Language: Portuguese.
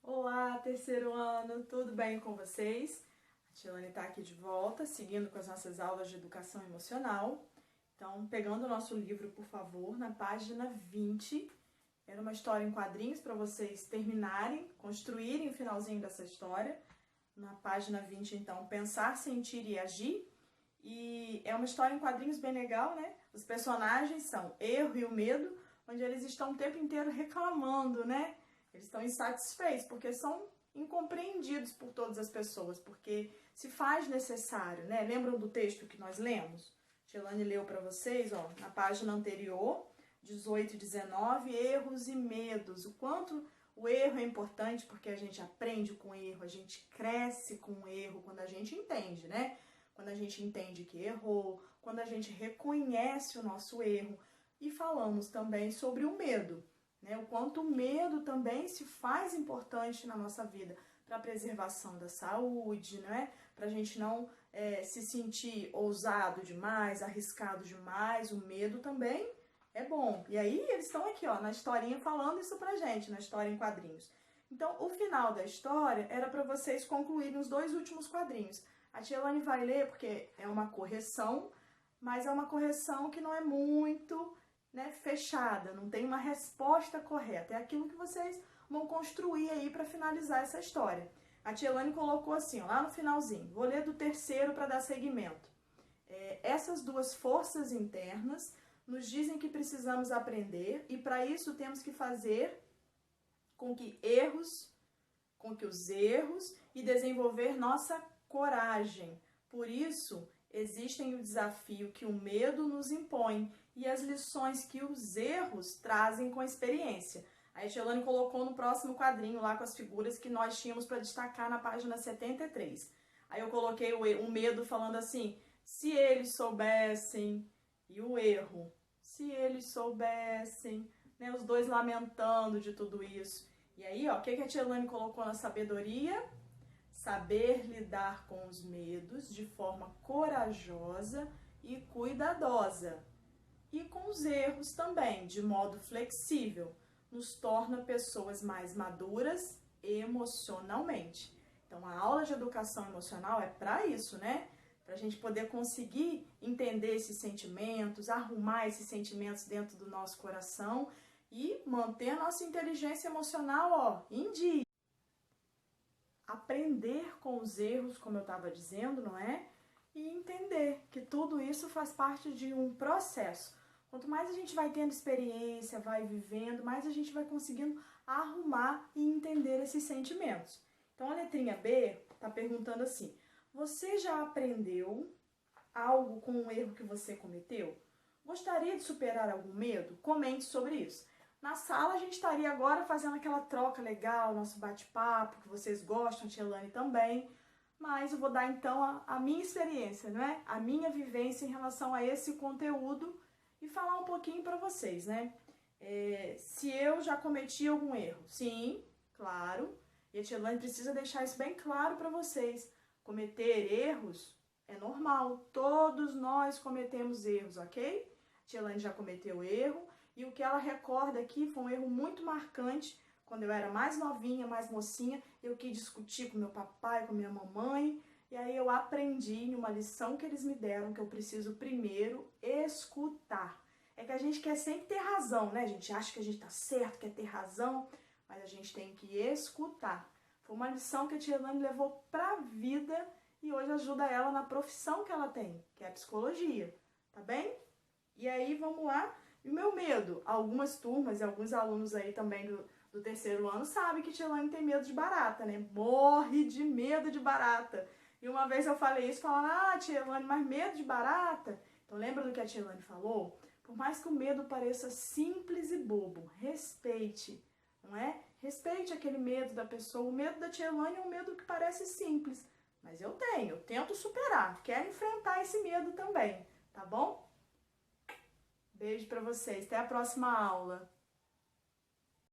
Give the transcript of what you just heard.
Olá, terceiro ano, tudo bem com vocês? A Tilane está aqui de volta, seguindo com as nossas aulas de educação emocional. Então, pegando o nosso livro, por favor, na página 20. Era uma história em quadrinhos para vocês terminarem, construírem o finalzinho dessa história. Na página 20, então, pensar, sentir e agir. E é uma história em quadrinhos bem legal, né? Os personagens são Erro e o Medo, onde eles estão o tempo inteiro reclamando, né? Eles estão insatisfeitos porque são incompreendidos por todas as pessoas, porque se faz necessário, né? Lembram do texto que nós lemos? Tilane leu para vocês, ó, na página anterior, 18 e 19, erros e medos. O quanto o erro é importante porque a gente aprende com o erro, a gente cresce com o erro quando a gente entende, né? Quando a gente entende que errou, quando a gente reconhece o nosso erro. E falamos também sobre o medo. Né, o quanto o medo também se faz importante na nossa vida para a preservação da saúde, né? Para a gente não se sentir ousado demais, arriscado demais. O medo também é bom. E aí eles estão aqui, ó, na historinha falando isso pra gente, na história em quadrinhos. Então, o final da história era para vocês concluírem os dois últimos quadrinhos. A Tilane vai ler porque é uma correção, mas é uma correção que não é muito... né, fechada, não tem uma resposta correta. É aquilo que vocês vão construir aí para finalizar essa história. A Tilane colocou assim, ó, lá no finalzinho, vou ler do terceiro para dar seguimento. Essas duas forças internas nos dizem que precisamos aprender e para isso temos que fazer com que os erros e desenvolver nossa coragem. Por isso, existem o desafio que o medo nos impõe e as lições que os erros trazem com a experiência. A Tilane colocou no próximo quadrinho lá com as figuras que nós tínhamos para destacar na página 73. Aí eu coloquei o medo falando assim, se eles soubessem, e o erro, se eles soubessem, né, os dois lamentando de tudo isso. E aí, ó, o que a Tilane colocou na sabedoria? Saber lidar com os medos de forma corajosa e cuidadosa. E com os erros também, de modo flexível, nos torna pessoas mais maduras emocionalmente. Então, a aula de educação emocional é para isso, né? Para a gente poder conseguir entender esses sentimentos, arrumar esses sentimentos dentro do nosso coração e manter a nossa inteligência emocional, ó, em dia. Aprender com os erros, como eu estava dizendo, não é? E entender que tudo isso faz parte de um processo. Quanto mais a gente vai tendo experiência, vai vivendo, mais a gente vai conseguindo arrumar e entender esses sentimentos. Então, a letrinha B está perguntando assim, você já aprendeu algo com um erro que você cometeu? Gostaria de superar algum medo? Comente sobre isso. Na sala a gente estaria agora fazendo aquela troca legal, nosso bate-papo, que vocês gostam, a Tilane também. Mas eu vou dar então a minha experiência, não é? A minha vivência em relação a esse conteúdo e falar um pouquinho para vocês, né? Se eu já cometi algum erro, sim, claro. E a Tilane precisa deixar isso bem claro para vocês. Cometer erros é normal, todos nós cometemos erros, ok? A Tilane já cometeu erro e o que ela recorda aqui foi um erro muito marcante. Quando eu era mais novinha, mais mocinha, eu quis discutir com meu papai, com minha mamãe, e aí eu aprendi em uma lição que eles me deram que eu preciso primeiro escutar. É que a gente quer sempre ter razão, né? A gente acha que a gente tá certo, quer ter razão, mas a gente tem que escutar. Foi uma lição que a Tilane levou pra vida e hoje ajuda ela na profissão que ela tem, que é a psicologia, tá bem? E aí, vamos lá. E o meu medo? Algumas turmas e alguns alunos aí também do terceiro ano sabem que Tilane tem medo de barata, né? Morre de medo de barata. E uma vez eu falei isso, falaram, Tilane, mas medo de barata? Então lembra do que a Tilane falou? Por mais que o medo pareça simples e bobo, respeite, não é? Respeite aquele medo da pessoa. O medo da Tilane é um medo que parece simples, mas eu tento superar, quero enfrentar esse medo também, tá bom? Beijo pra vocês, até a próxima aula.